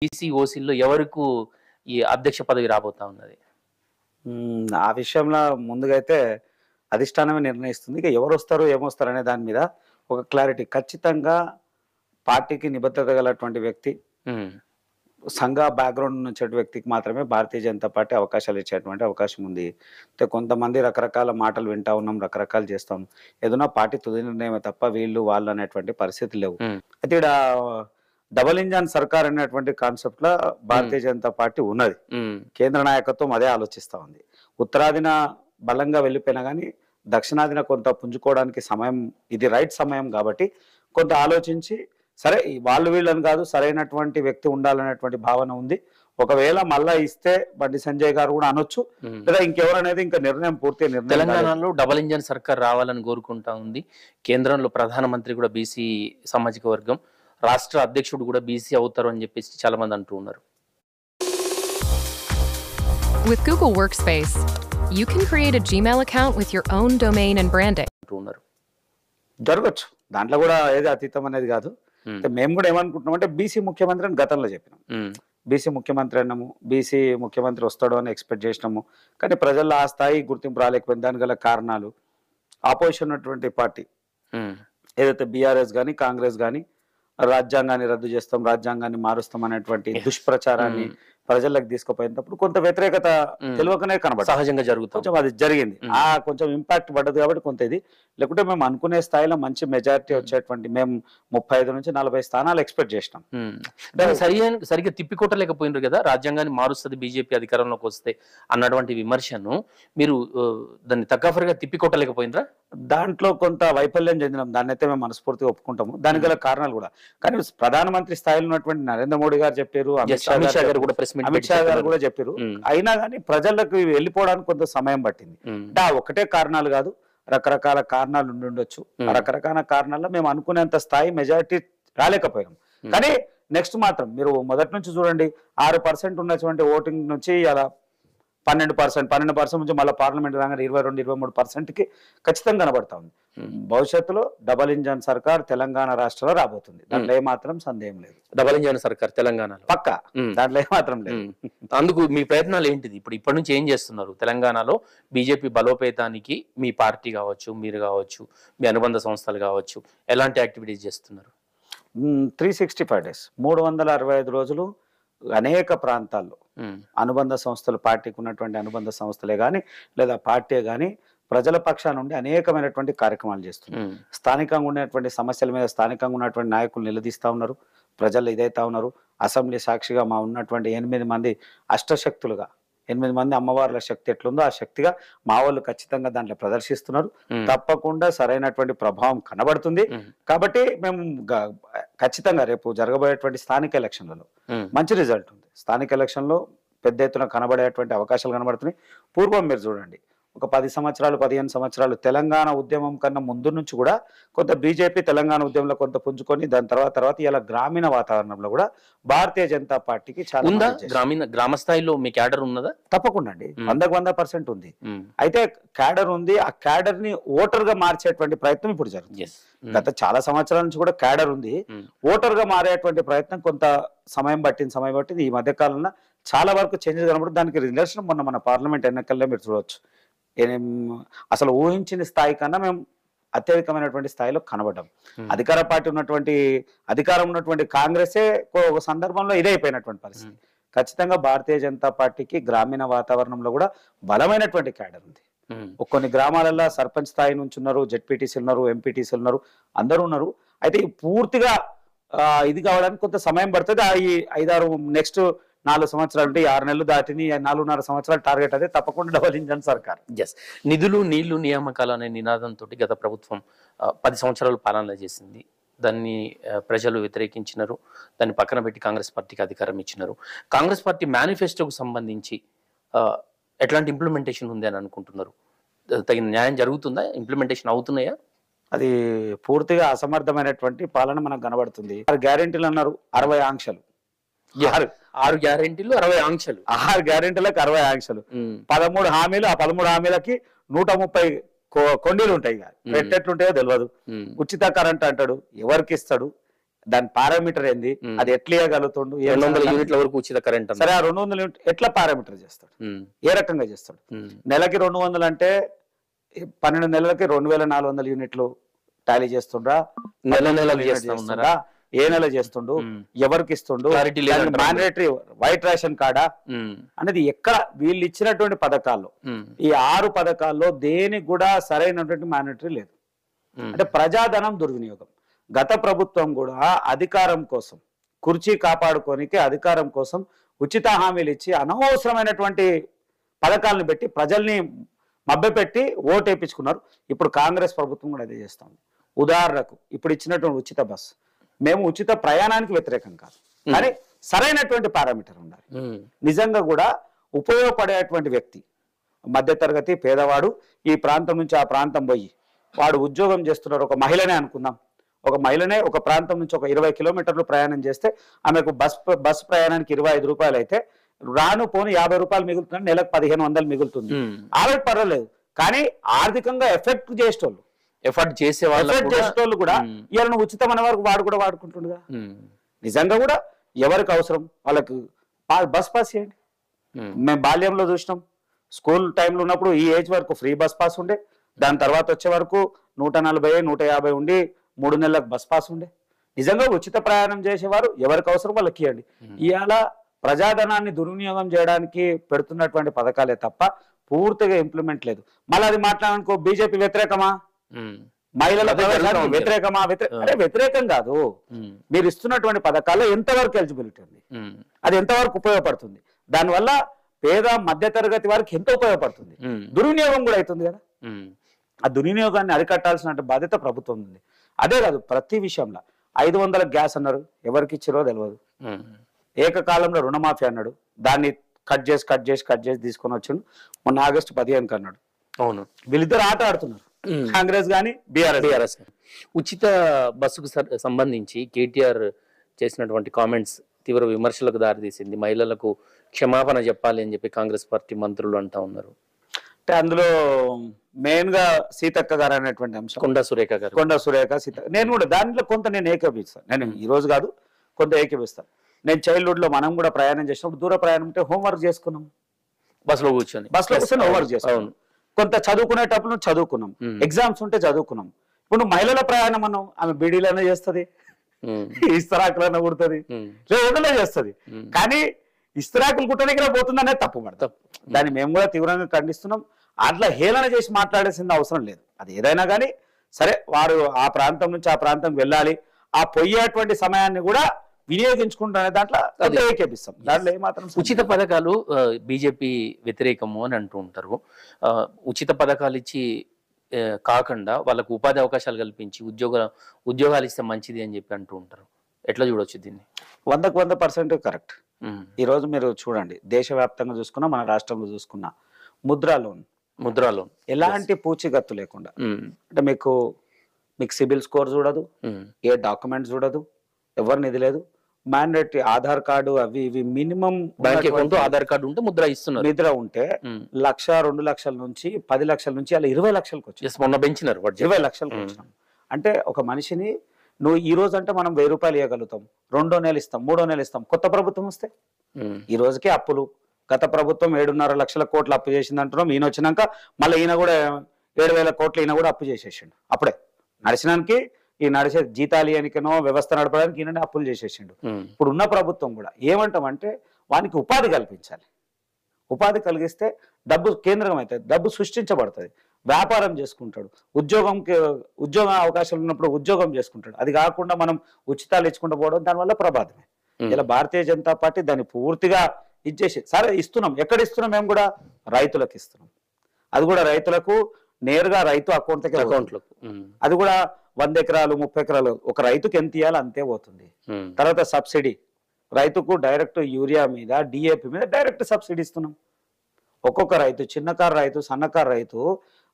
BC ఓసీల్లో ఎవరికి ఈ అధ్యక్ష పదవి రాబోతా ఉన్నది? ఆ విషయంలో ముందుగా అయితే అధిష్టానమే నిర్ణయిస్తుంది. ఇక ఎవరొస్తారు, ఏమొస్తారు అనే దాని మీద ఒక క్లారిటీ. ఖచ్చితంగా పార్టీకి నిబద్ధత గలటువంటి వ్యక్తి, హ్మ్. సంఘ బ్యాక్‌గ్రౌండ్ నుంచి వచ్చే వ్యక్తికి మాత్రమే భారతీయ జనతా పార్టీ అవకాశాలు ఇచ్చేటువంటి అవకాశం ఉంది. అయితే కొంతమంది రకరకాల మాటలు వింటా ఉన్నాం, రకరకాలు చేస్తా ఉన్నాం. ఏదైనా పార్టీ తుది నిర్ణయమే తప్ప వీళ్ళు, వాళ్ళు అనేటువంటి పరిస్థితులు లేవు. హ్మ్. అయితే ఈడ డబుల్ ఇంజన్ సర్కార్ అనేటువంటి కాన్సెప్ట్‌లో భారతీయ జనతా పార్టీ ఉన్నది. హ్మ్. కేంద్ర నాయకత్వం అదే ఆలోచిస్తా ఉంది. ఉత్తరాదిన బలంగా వెళ్ళిపోయినా గానీ, దక్షిణాదిన కొంత పుంజుకోవడానికి సమయం, ఇది రైట్ సమయం కాబట్టి కొంత ఆలోచించి, సరే వాళ్ళు వీళ్ళని కాదు, సరైనటువంటి వ్యక్తి ఉండాలనేటువంటి భావన ఉంది. ఒకవేళ మళ్ళా ఇస్తే బండి సంజయ్ గారు కూడా అనొచ్చు, లేదా ఇంకెవరనేది ఇంకా నిర్ణయం పూర్తి నిర్ణయం కాలేదు. తెలంగాణలో డబుల్ ఇంజన్ సర్కార్ రావాలని కోరుకుంటా ఉంది. కేంద్రంలో ప్రధానమంత్రి కూడా బీసీ సామాజిక వర్గం, రాష్ట్ర అధ్యక్షుడు కూడా బీసీ అవుతారు అని చెప్పేసి చాలా మంది అంటూ ఉన్నారు. With Google Workspace, you can create a Gmail account with your own domain and branding. అంటూ ఉన్నారు. జరగచ్చు, దాంట్లో కూడా ఏది అతీతం అనేది కాదు. మేము కూడా ఏమనుకుంటున్నాం అంటే బీసీ ముఖ్యమంత్రి అని గతంలో చెప్పినాం. బీసీ ముఖ్యమంత్రి అన్నాము, బీసీ ముఖ్యమంత్రి వస్తాడు అని ఎక్స్పెక్ట్ చేసినాము. కానీ ప్రజల్లో ఆ స్థాయి గుర్తింపు రాలేకపోయింది. దానికి గల కారణాలు, ఆపోజిషన్ ఉన్నటువంటి పార్టీ ఏదైతే బీఆర్ఎస్ కానీ కాంగ్రెస్ కానీ రాజ్యాంగాన్ని రద్దు చేస్తాం, రాజ్యాంగాన్ని మారుస్తాం అనేటువంటి దుష్ప్రచారాన్ని ప్రజలకు తీసుకుపోయినప్పుడు కొంత వ్యతిరేకత తెలియకనే కనబడి సహజంగా జరుగుతుంది. కొంచెం అది జరిగింది. కొంచెం ఇంపాక్ట్ పడ్డది కాబట్టి కొంత ఇది. లేకుంటే మేము అనుకునే స్థాయిలో మంచి మెజారిటీ వచ్చేటువంటి, మేము 35 నుంచి 40 స్థానాలు ఎక్స్పెక్ట్ చేసినాం. సరిగ్గా తిప్పికొట్టలేకపోయినారు కదా, రాజ్యాంగాన్ని మారుస్తుంది బీజేపీ అధికారంలోకి వస్తే అన్నటువంటి విమర్శను మీరు దాన్ని తగ్గఫరిగా తిప్పికొట్టలేకపోయినరా? దాంట్లో కొంత వైఫల్యం చెందినాం. దాన్ని అయితే మేము మనస్ఫూర్తిగా ఒప్పుకుంటాము. దానికి గల కారణాలు కూడా, కానీ ప్రధానమంత్రి స్థాయిలో ఉన్నటువంటి నరేంద్ర మోడీ గారు చెప్పారు, అమిత్ షా గారు కూడా చెప్పారు. అయినా కానీ ప్రజలకు వెళ్ళిపోవడానికి కొంత సమయం పట్టింది. అంటే ఆ ఒకటే కారణాలు కాదు, రకరకాల కారణాలు ఉండొచ్చు. రకరకాల కారణాల్లో మేము అనుకునేంత స్థాయి మెజారిటీ రాలేకపోయాం. కానీ నెక్స్ట్ మాత్రం మీరు మొదటి నుంచి చూడండి, 6% ఉన్నటువంటి ఓటింగ్ నుంచి అలా 12% నుంచి మళ్ళీ పార్లమెంట్ రాగానే 22-23%కి ఖచ్చితంగా కనబడతా ఉంది. భవిష్యత్తులో డబల్ ఇంజన్ సర్కార్ తెలంగాణ రాష్ట్రంలో రాబోతుంది. దాంట్లో ఏమాత్రం సందేహం లేదు. డబల్ ఇంజన్ సర్కార్ తెలంగాణలో పక్కా, దాంట్లో ఏమాత్రం లేదు. అందుకు మీ ప్రయత్నాలు ఏంటిది? ఇప్పటి నుంచి ఏం చేస్తున్నారు? తెలంగాణలో బీజేపీ బలోపేతానికి మీ పార్టీ కావచ్చు, మీరు కావచ్చు, మీ అనుబంధ సంస్థలు కావచ్చు, ఎలాంటి యాక్టివిటీస్ చేస్తున్నారు? 365 days 365 రోజులు అనేక ప్రాంతాల్లో అనుబంధ సంస్థలు, పార్టీకి ఉన్నటువంటి అనుబంధ సంస్థలే కానీ లేదా పార్టీ కానీ ప్రజల పక్షాన నుండి అనేకమైనటువంటి కార్యక్రమాలు చేస్తున్నారు. స్థానికంగా ఉన్నటువంటి సమస్యల మీద స్థానికంగా ఉన్నటువంటి నాయకులు నిలదీస్తా ఉన్నారు, ప్రజలు ఇదైతా ఉన్నారు. అసెంబ్లీ సాక్షిగా మా ఉన్నటువంటి 8 మంది అష్టశక్తులుగా, 8 మంది అమ్మవార్ల శక్తి ఎట్లుందో ఆ శక్తిగా మా వాళ్ళు ఖచ్చితంగా దాంట్లో ప్రదర్శిస్తున్నారు. తప్పకుండా సరైనటువంటి ప్రభావం కనబడుతుంది. కాబట్టి మేము ఖచ్చితంగా రేపు జరగబోయేటువంటి స్థానిక ఎలక్షన్లలో మంచి రిజల్ట్ ఉంది. స్థానిక ఎలక్షన్లో పెద్ద ఎత్తున కనబడేటువంటి అవకాశాలు కనబడుతున్నాయి. పూర్వం మీరు చూడండి, ఒక 10 సంవత్సరాలు 15 సంవత్సరాలు తెలంగాణ ఉద్యమం కన్నా ముందు నుంచి కూడా కొంత బీజేపీ తెలంగాణ ఉద్యమంలో కొంత పుంజుకొని దాని తర్వాత ఇలా గ్రామీణ వాతావరణంలో కూడా భారతీయ జనతా పార్టీకి చాలా ఉందా? గ్రామ స్థాయిలో మీ క్యాడర్ ఉన్నదా? తప్పకుండా అండి, 100% ఉంది. అయితే క్యాడర్ ఉంది. ఆ క్యాడర్ ని ఓటర్ గా మార్చేటువంటి ప్రయత్నం ఇప్పుడు జరుగుతుంది. గత చాలా సంవత్సరాల నుంచి కూడా క్యాడర్ ఉంది. ఓటర్ గా మారేటువంటి ప్రయత్నం కొంత సమయం పట్టింది. ఈ మధ్య కాలంలో చాలా వరకు చేంజెస్ కనబడుతుంది. దానికి రిలేషన్ మొన్న మన పార్లమెంట్ ఎన్నికల్లో మీరు చూడవచ్చు. అసలు ఊహించిన స్థాయి కన్నా మేము అత్యధికమైనటువంటి స్థాయిలో కనబడ్డాం. అధికారం ఉన్నటువంటి కాంగ్రెసే ఒక సందర్భంలో ఇదైపోయినటువంటి పరిస్థితి. ఖచ్చితంగా భారతీయ జనతా పార్టీకి గ్రామీణ వాతావరణంలో కూడా బలమైనటువంటి క్యాడర్ ఉంది. కొన్ని గ్రామాలలో సర్పంచ్ స్థాయి నుంచి ఉన్నారు, జెడ్పీటీసీలు ఉన్నారు, ఎంపీటీసీలు ఉన్నారు, అందరూ ఉన్నారు. అయితే పూర్తిగా ఇది కావడానికి కొంత సమయం పడుతుంది. ఈ 5-6 నెక్స్ట్ 4 సంవత్సరాలు అంటే 6 నెలలు దాటిని 4.5 సంవత్సరాలు టార్గెట్ అదే. తప్పకుండా డబల్ ఇంజన్ సర్కార్. నిధులు, నీళ్లు, నియామకాలు అనే నినాదంతో గత ప్రభుత్వం 10 సంవత్సరాలు పాలన చేసింది. దాన్ని ప్రజలు వ్యతిరేకించినారు. దాన్ని పక్కన పెట్టి కాంగ్రెస్ పార్టీకి అధికారం ఇచ్చినారు. కాంగ్రెస్ పార్టీ మేనిఫెస్టోకు సంబంధించి ఎట్లాంటి ఇంప్లిమెంటేషన్ ఉంది అని అనుకుంటున్నారు? తగిన న్యాయం జరుగుతుందా? ఇంప్లిమెంటేషన్ అవుతున్నాయా? అది పూర్తిగా అసమర్థమైనటువంటి పాలన మనకు కనబడుతుంది. 6 గ్యారెంటీలు అన్నారు, 60 ఆంక్షలు. 6 గ్యారెంటీలు, 60 ఆంక్షలు. 6 గ్యారెంటీలకు 60 ఆంక్షలు. 13 హామీలు. ఆ 13 హామీలకి 130 కొండీలు ఉంటాయి. పెట్టెట్లుంటాయో తెలియదు. ఉచిత కరెంట్ అంటాడు, ఎవరికి ఇస్తాడు? దాని పారామీటర్ ఏంది, అది ఎట్లా ఇవ్వగలుగుతుండు, 200 యూనిట్ల వరకు ఉచిత కరెంట్ సరే ఆ 200 యూనిట్ ఎట్లా పారామీటర్ చేస్తాడు, ఏ రకంగా చేస్తాడు? నెలకి 200 అంటే 12 నెలలకి 2400 యూనిట్లు టాలీ చేస్తుండ్రా, నెల ఏ నెల చేస్తుండు, ఎవరికి ఇస్తుండు, మ్యాండేటరీ వైట్ రేషన్ కార్డా అనేది ఎక్కడ వీళ్ళు ఇచ్చినటువంటి పథకాల్లో ఈ 6 పథకాల్లో దేనికి కూడా సరైనటువంటి మ్యాండేటరీ లేదు. అంటే ప్రజాధనం దుర్వినియోగం. గత ప్రభుత్వం కూడా అధికారం కోసం, కుర్చీ కాపాడుకోనికి అధికారం కోసం ఉచిత హామీలు ఇచ్చి అనవసరమైనటువంటి పథకాలను పెట్టి ప్రజల్ని మభ్యపెట్టి ఓటేపించుకున్నారు. ఇప్పుడు కాంగ్రెస్ ప్రభుత్వం కూడా అదే చేస్తుంది. ఉదాహరణకు ఇప్పుడు ఇచ్చినటువంటి ఉచిత బస్సు, మేము ఉచిత ప్రయాణానికి వ్యతిరేకం కాదు, కానీ సరైనటువంటి పారామీటర్ ఉండాలి. నిజంగా కూడా ఉపయోగపడేటువంటి వ్యక్తి, మధ్యతరగతి పేదవాడు ఈ ప్రాంతం నుంచి ఆ ప్రాంతం పోయి వాడు ఉద్యోగం చేస్తున్నారు, ఒక మహిళనే అనుకుందాం, ఒక మహిళనే ఒక ప్రాంతం నుంచి ఒక 20 కిలోమీటర్లు ప్రయాణం చేస్తే ఆమెకు బస్ ప్రయాణానికి 25 రూపాయలు అయితే రాను పోను 50 రూపాయలు మిగులుతుంది, నెలకు 1500 మిగులుతుంది. ఆవిడ పర్వాలేదు, కానీ ఆర్థికంగా ఎఫెక్ట్ చేసేటోళ్ళు, ఎఫర్ట్ చేసేవాళ్ళు కూడా ఇవాళ ఉచితం అనే వరకు వాడు కూడా వాడుకుంటుండగా. నిజంగా కూడా ఎవరికి అవసరం వాళ్ళకి బస్ పాస్ చేయండి. మేము బాల్యంలో చూసినాం, స్కూల్ టైంలో ఉన్నప్పుడు ఈ ఏజ్ వరకు ఫ్రీ బస్ పాస్ ఉండే, దాని తర్వాత వచ్చే వరకు 140, 150 ఉండి 3 నెలలకు బస్ పాస్ ఉండే. నిజంగా ఉచిత ప్రయాణం చేసేవారు ఎవరికి అవసరం వాళ్ళకి ఇవ్వండి. ఇవాళ ప్రజాధనాన్ని దుర్వినియోగం చేయడానికి పెడుతున్నటువంటి పథకాలే తప్ప పూర్తిగా ఇంప్లిమెంట్ లేదు. మళ్ళీ అది మాట్లాడనుకో బీజేపీ వ్యతిరేకమా, మహిళల వ్యతిరేకమా? వ్యతిరేకం కాదు. మీరు ఇస్తున్నటువంటి పథకాల్లో ఎంతవరకు ఎలిజిబిలిటీ ఉంది, అది ఎంతవరకు ఉపయోగపడుతుంది, దానివల్ల పేద మధ్య తరగతి వారికి ఎంత ఉపయోగపడుతుంది, దుర్వినియోగం కూడా అవుతుంది కదా. ఆ దుర్వినియోగాన్ని అరికట్టాల్సిన బాధ్యత ప్రభుత్వం ఉంది. అదే కాదు, ప్రతి విషయంలో 500 గ్యాస్ అన్నారు, ఎవరికి ఇచ్చిరో తెలియదు. ఏకకాలంలో రుణమాఫీ అన్నాడు, దాన్ని కట్ చేసి తీసుకొని వచ్చిండు. మొన్న ఆగస్టు 15 అన్నాడు. అవును, వీళ్ళిద్దరు ఆట ఆడుతున్నారు, కాంగ్రెస్ గాని బీఆర్ఎస్. ఉచిత బస్సుకు సంబంధించి కేటీఆర్ చేసినటువంటి కామెంట్స్ తీవ్ర విమర్శలకు దారితీసింది. మహిళలకు క్షమాపణ చెప్పాలి అని చెప్పి కాంగ్రెస్ పార్టీ మంత్రులు అంటా ఉన్నారు. అంటే అందులో మెయిన్ గా సీతక్క గారు అనేటువంటి అంశం, కొండ సురేఖ సీత, నేను కూడా దాంట్లో కొంత నేను ఏకీభవిస్తాను. నేను ఈ రోజు కాదు, కొంత ఏకీభవిస్తాను. నేను చైల్డ్హుడ్ లో మనం కూడా ప్రయాణం చేసినప్పుడు దూర ప్రయాణం ఉంటే హోంవర్క్ చేసుకున్నాం, బస్సులో కూర్చొని హోంవర్క్ చేస్తాం. కొంత చదువుకునేటప్పుడు చదువుకున్నాం, ఎగ్జామ్స్ ఉంటే చదువుకున్నాం. ఇప్పుడు మహిళల ప్రయాణం మనం ఆమె బీడీలోనే చేస్తుంది, ఇస్తరాకులనే కుడుతుంది, ఉండలే చేస్తుంది. కానీ ఇస్తరాకులు కుట్టడానికి పోతుందనే తప్పు పడతాం. దాన్ని మేము కూడా తీవ్రంగా ఖండిస్తున్నాం. అట్లా హేళన చేసి మాట్లాడాల్సింది అవసరం లేదు. అది ఏదైనా కానీ సరే, వారు ఆ ప్రాంతం నుంచి ఆ ప్రాంతం వెళ్ళాలి, ఆ పోయేటువంటి సమయాన్ని కూడా వినియోగించుకుంటానే దాంట్లో ఏకేపిస్తాం. దాంట్లో ఏమాత్రం ఉచిత పథకాలు బీజేపీ వ్యతిరేకము అని అంటూ ఉంటారు. ఉచిత పథకాలు ఇచ్చి కాకుండా వాళ్ళకు ఉపాధి అవకాశాలు కల్పించి ఉద్యోగాలు ఇస్తే మంచిది అని చెప్పి అంటూ ఉంటారు. ఎట్లా చూడొచ్చు దీన్ని? 100% కరెక్ట్. ఈ రోజు మీరు చూడండి, దేశవ్యాప్తంగా చూసుకున్నా మన రాష్ట్రంలో చూసుకున్నా ముద్రా లోన్ ఎలాంటి పూచిగత్తు లేకుండా, అంటే మీకు సిబిల్ స్కోర్ చూడదు, ఏ డాక్యుమెంట్ చూడదు, ఎవరిని ఇది లేదు, మ్యాండేటరీ ఆధార్ కార్డు అవి ఇవి minimum bank account Aadhaar card ఉంటే ముద్ర ఇస్తున్నారు. ముద్ర ఉంటే 1,00,000, 2,00,000 నుంచి 10 లక్షల నుంచి అలా 20 లక్షలకు వచ్చి మొన్న పెంచినారు, 20 లక్షలకు వచ్చినాం. అంటే ఒక మనిషిని నువ్వు ఈ రోజు అంటే మనం 1000 రూపాయలు ఇవ్వగలుగుతాం, 2వ నెల ఇస్తాం, 3వ నెల ఇస్తాం. కొత్త ప్రభుత్వం వస్తే ఈ రోజుకే అప్పులు. గత ప్రభుత్వం 7.5 లక్షల కోట్లు అప్పు చేసింది అంటున్నాం. ఈయన వచ్చినాక మళ్ళీ ఈయన కూడా 7,000 కోట్లు ఈయన కూడా అప్పు చేసేసిండు. అప్పుడే నడిచినానికి ఈ నడిచే జీతాలు ఇయనికనో వ్యవస్థ నడపడానికి ఈయన అప్పులు చేసేసిండు. ఇప్పుడు ఉన్న ప్రభుత్వం కూడా ఏమంటామంటే వానికి ఉపాధి కల్పించాలి. ఉపాధి కలిగిస్తే డబ్బు కేంద్రం అవుతుంది, డబ్బు సృష్టించబడుతుంది, వ్యాపారం చేసుకుంటాడు, ఉద్యోగ అవకాశాలు ఉన్నప్పుడు ఉద్యోగం చేసుకుంటాడు. అది కాకుండా మనం ఉచితాలు ఇచ్చుకుంటూ పోవడం దానివల్ల ప్రమాదమే. ఇలా భారతీయ జనతా పార్టీ దాన్ని పూర్తిగా ఇచ్చేసి సరే ఇస్తున్నాం. ఎక్కడ ఇస్తున్నాం? మేము కూడా రైతులకు ఇస్తున్నాం. అది కూడా రైతులకు నేరుగా రైతు అకౌంట్లకు. అది కూడా 100 ఎకరాలు 30 ఎకరాలు ఒక రైతుకి ఎంత ఇవ్వాలి అంతే పోతుంది. తర్వాత సబ్సిడీ, రైతుకు డైరెక్ట్ యూరియా మీద డిఏపి మీద డైరెక్ట్ సబ్సిడీ ఇస్తున్నాం. ఒక్కొక్క రైతు, చిన్నకారు రైతు, సన్నకారు రైతు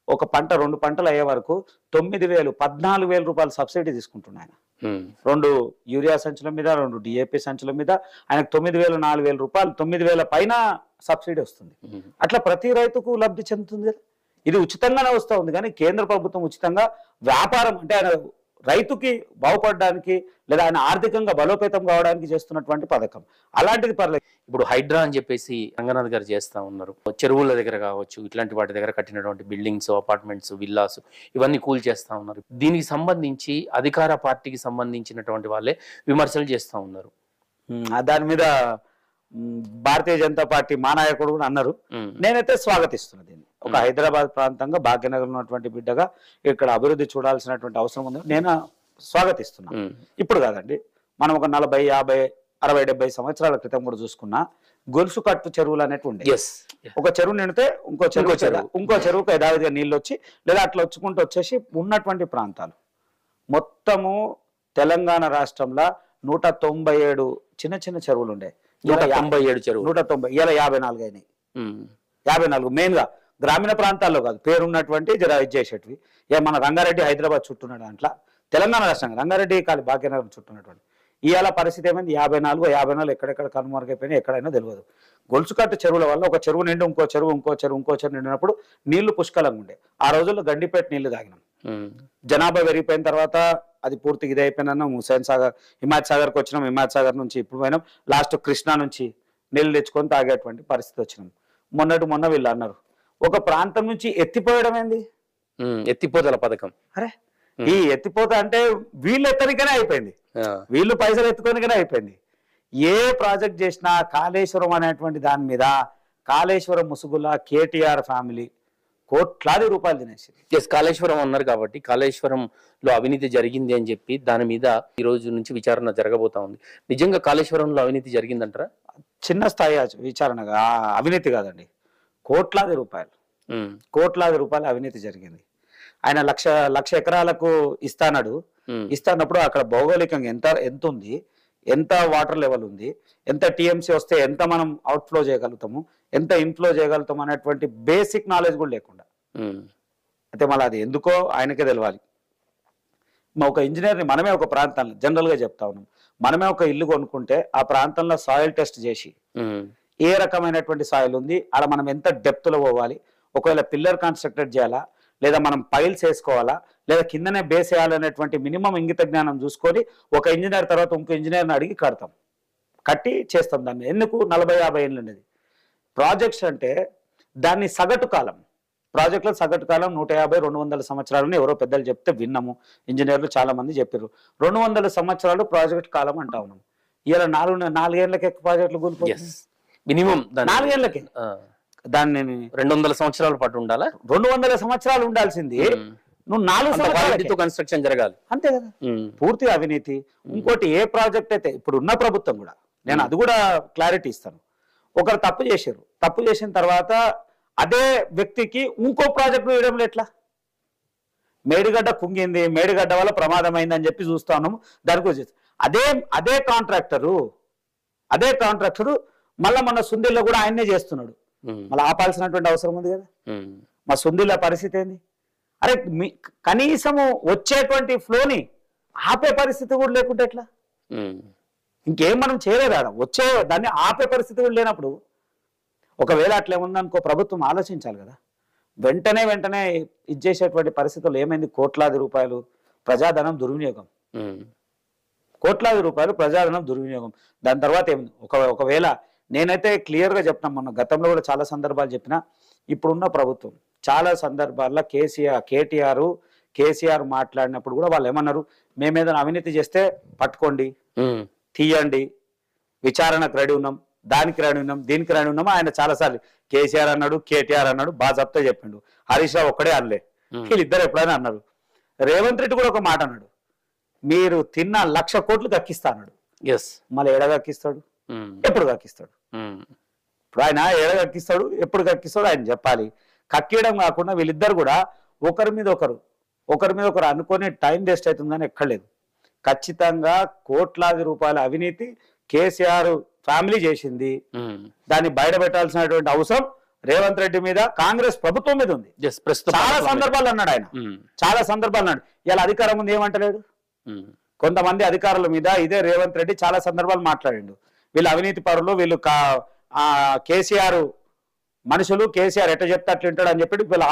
ఒక పంట 2 పంటలు అయ్యే వరకు 9,000, 14,000 రూపాయలు సబ్సిడీ తీసుకుంటున్నాయి. 2 యూరియా సంచుల మీద, 2 డిఏపి సంచుల మీద ఆయనకు 9,000, 4,000 రూపాయలు, 9,000 పైన సబ్సిడీ వస్తుంది. అట్లా ప్రతి రైతుకు లబ్ధి చెందుతుంది కదా. ఇది ఉచితంగానే వస్తూ ఉంది. కానీ కేంద్ర ప్రభుత్వం ఉచితంగా వ్యాపారం అంటే ఆయన రైతుకి బాగుపడడానికి లేదా ఆయన ఆర్థికంగా బలోపేతం కావడానికి చేస్తున్నటువంటి పథకం. అలాంటిది పర్లేదు. ఇప్పుడు హైడ్రా అని చెప్పేసి రంగనాథ్ గారు చేస్తా ఉన్నారు. చెరువుల దగ్గర కావచ్చు, ఇట్లాంటి వాటి దగ్గర కట్టినటువంటి బిల్డింగ్స్, అపార్ట్మెంట్స్, విల్లాస్ ఇవన్నీ కూల్ చేస్తా ఉన్నారు. దీనికి సంబంధించి అధికార పార్టీకి సంబంధించినటువంటి వాళ్ళే విమర్శలు చేస్తా ఉన్నారు. దాని మీద భారతీయ జనతా పార్టీ మా నాయకుడు కూడా అన్నారు. నేనైతే స్వాగతిస్తున్నా దీన్ని. ఒక హైదరాబాద్ ప్రాంతంగా భాగ్యనగర్ ఉన్నటువంటి బిడ్డగా ఇక్కడ అభివృద్ధి చూడాల్సినటువంటి అవసరం ఉంది. నేను స్వాగతిస్తున్నా. ఇప్పుడు కాదండి, మనం ఒక 40, 50, 60, 70 సంవత్సరాల క్రితం కూడా చూసుకున్నా గొలుసు కట్టు చెరువులు అనేవి ఉండే. ఒక చెరువు నిండితే ఇంకో చెరువుకు యథావిధిగా నీళ్ళు వచ్చి లేదా అట్లా వచ్చుకుంటూ వచ్చేసి ఉన్నటువంటి ప్రాంతాలు మొత్తము తెలంగాణ రాష్ట్రంలో 197 చిన్న చిన్న చెరువులు ఉండే. 197 చెరువు 190 ఇలా 54 అయినాయి. 54 మెయిన్ గా గ్రామీణ ప్రాంతాల్లో కాదు, పేరున్నటువంటి జర ఇచ్చేసేటివి. మన రంగారెడ్డి హైదరాబాద్ చుట్టూన్నాడు దాంట్లో, తెలంగాణ రాష్ట్రంగా రంగారెడ్డి కాలి భాగ్యనగరం చుట్టూన్నటువంటి. ఇవాళ పరిస్థితి ఏమైంది? 54 ఎక్కడెక్కడ కనుమరుగైపోయినాయి ఎక్కడైనా తెలియదు. గొలుసుకట్టు చెరువుల వల్ల ఒక చెరువు నిండి ఇంకో చెరువు నిండినప్పుడు నీళ్లు పుష్కలంగా ఉండే. ఆ రోజుల్లో గండిపేట నీళ్లు తాగినాం. జనాభా పెరిగిపోయిన తర్వాత అది పూర్తిగా ఇది అయిపోయినా హుసేన్ సాగర్, హిమాయత్ సాగర్కి వచ్చినాం. హిమాయత్ సాగర్ నుంచి ఇప్పుడు పోయినాం. లాస్ట్ కృష్ణా నుంచి నీళ్లు తెచ్చుకొని తాగేటువంటి పరిస్థితి వచ్చినాం. మొన్న వీళ్ళు అన్నారు ఒక ప్రాంతం నుంచి ఎత్తిపోయడం ఏంది? ఎత్తిపోతల పథకం. అరే ఈ ఎత్తిపోత అంటే వీళ్ళు ఎత్తనికనే అయిపోయింది, వీళ్ళు పైసలు ఎత్తుకోనికనే అయిపోయింది. ఏ ప్రాజెక్ట్ చేసినా కాళేశ్వరం అనేటువంటి దాని మీద కాళేశ్వరం ముసుగుల కేటీఆర్ ఫ్యామిలీ కోట్లాది రూపాయలు తినేసి. కాళేశ్వరం అన్నారు కాబట్టి కాళేశ్వరంలో అవినీతి జరిగింది అని చెప్పి దాని మీద ఈ రోజు నుంచి విచారణ జరగబోతా ఉంది. నిజంగా కాళేశ్వరంలో అవినీతి జరిగిందంటారా? చిన్న స్థాయి విచారణగా అవినీతి కాదండి, కోట్లాది రూపాయలు అవినీతి జరిగింది. ఆయన లక్ష ఎకరాలకు ఇస్తానప్పుడు అక్కడ భౌగోళికంగా ఎంత ఉంది, ఎంత వాటర్ లెవెల్ ఉంది, ఎంత టీఎంసీ వస్తే ఎంత మనం అవుట్ఫ్లో చేయగలుగుతాము, ఎంత ఇన్ఫ్లో చేయగలుగుతాం అనేటువంటి బేసిక్ నాలెడ్జ్ కూడా లేకుండా అయితే మళ్ళీ అది ఎందుకో ఆయనకే తెలవాలి. ఒక ఇంజనీర్ని మనమే ఒక ప్రాంతాన్ని జనరల్గా చెప్తా ఉన్నాం, మనమే ఒక ఇల్లు కొనుక్కుంటే ఆ ప్రాంతంలో సాయిల్ టెస్ట్ చేసి ఏ రకమైనటువంటి సాయిల్ ఉంది, అలా మనం ఎంత డెప్త్లో పోవాలి, ఒకవేళ పిల్లర్ కన్స్ట్రక్టెడ్ చేయాలా లేదా మనం పైల్స్ వేసుకోవాలా లేదా కిందనే బేస్ వేయాలనేటువంటి మినిమం ఇంగిత జ్ఞానం చూసుకొని ఒక ఇంజనీర్ తర్వాత ఇంకో ఇంజనీర్ని అడిగి కట్టి చేస్తాం. దాన్ని ఎందుకు 40-50 ఏళ్ళు ఉండేది. ప్రాజెక్ట్స్ అంటే దాన్ని సగటు కాలం, ప్రాజెక్టులో సగటు కాలం 150-200 సంవత్సరాలని ఎవరో పెద్దలు చెప్తే విన్నాము, ఇంజనీర్లు చాలా మంది చెప్పారు. 200 సంవత్సరాలు ప్రాజెక్ట్ కాలం అంటా ఉన్నాం. ఇలా 4 ఏళ్ళకి ఎక్కువ ప్రాజెక్టులు కూలిపోతుంది. మినిమం 4 ఏళ్ళకి దాన్ని 200 సంవత్సరాల పాటు ఉండాలా? 200 సంవత్సరాలు ఉండాల్సింది నువ్వు 4 సంవత్సరాలతో కన్స్ట్రక్షన్ జరగాలి, అంతే కదా. పూర్తిగా అవినీతి. ఇంకోటి ఏ ప్రాజెక్ట్ అయితే ఇప్పుడు ఉన్న ప్రభుత్వం కూడా, నేను అది కూడా క్లారిటీ ఇస్తాను, ఒకరు తప్పు చేసిన తర్వాత అదే వ్యక్తికి ఇంకో ప్రాజెక్ట్ వేయడంలో ఎట్లా? మేడిగడ్డ కుంగింది, మేడిగడ్డ వల్ల ప్రమాదం అయిందని చెప్పి చూస్తా ఉన్నాము. దాని గురించి అదే కాంట్రాక్టరు మళ్ళీ మన సుందీల్లో కూడా ఆయన్నే చేస్తున్నాడు. మళ్ళీ ఆపాల్సినటువంటి అవసరం ఉంది కదా. మా సుందీల పరిస్థితి ఏంది? అరే కనీసము వచ్చేటువంటి ఫ్లోని ఆపే పరిస్థితి కూడా లేకుంటే ఎట్లా? ఇంకేం మనం చేయలేదు. వచ్చే దాన్ని ఆపే పరిస్థితి కూడా లేనప్పుడు ఒకవేళ అట్లా ఏముందనుకో ప్రభుత్వం ఆలోచించాలి కదా. వెంటనే ఇచ్చేసేటువంటి పరిస్థితుల్లో ఏమైంది? కోట్లాది రూపాయలు ప్రజాధనం దుర్వినియోగం, దాని తర్వాత ఏమైంది? ఒకవేళ నేనైతే క్లియర్గా చెప్తాను, మొన్న గతంలో కూడా చాలా సందర్భాలు చెప్పినా, ఇప్పుడున్న ప్రభుత్వం చాలా సందర్భాల్లో కేసీఆర్ మాట్లాడినప్పుడు కూడా వాళ్ళు ఏమన్నారు? మేమేదైనా అవినీతి చేస్తే పట్టుకోండి, తీయండి, విచారణకు రెడీ ఉన్నాం, దానికి రెడీ ఉన్నాం, దీనికి రెడీ ఉన్నాం. ఆయన చాలాసార్లు కేసీఆర్ అన్నాడు, కేటీఆర్ అన్నాడు, బాగా చెప్తే చెప్పిండు. హరీష్ రావు ఒక్కడే అనలే, వీళ్ళిద్దరు ఎప్పుడైనా అన్నారు. రేవంత్ రెడ్డి కూడా ఒక మాట అన్నాడు, మీరు తిన్న 1,00,000 కోట్లు కక్కిస్తా అన్నాడు. మళ్ళీ ఏడ కక్కిస్తాడు, ఎప్పుడు కక్కిస్తాడు? ఇప్పుడు ఆయన ఏడ కక్కిస్తాడు, ఎప్పుడు కక్కిస్తాడు ఆయన చెప్పాలి. కక్కియడం కాకుండా వీళ్ళిద్దరు కూడా ఒకరి మీద ఒకరు అనుకొని టైం వేస్ట్ అవుతుందని ఎక్కడలేదు. ఖచ్చితంగా కోట్లాది రూపాయల అవినీతి కేసీఆర్ ఫ్యామిలీ చేసింది. దాన్ని బయట పెట్టాల్సినటువంటి అవసరం రేవంత్ రెడ్డి మీద, కాంగ్రెస్ ప్రభుత్వం మీద ఉంది. చాలా సందర్భాలు అన్నాడు ఆయన, ఇలా అధికారం ఉంది ఏమంటలేడు. కొంతమంది అధికారుల మీద ఇదే రేవంత్ రెడ్డి చాలా సందర్భాలు మాట్లాడిండు. వీళ్ళు అవినీతి పరులు, వీళ్ళు కేసీఆర్ మనుషులు, కేసీఆర్ ఎట్లా చెప్తే అట్లా ఉంటాడు అని చెప్పి వీళ్ళు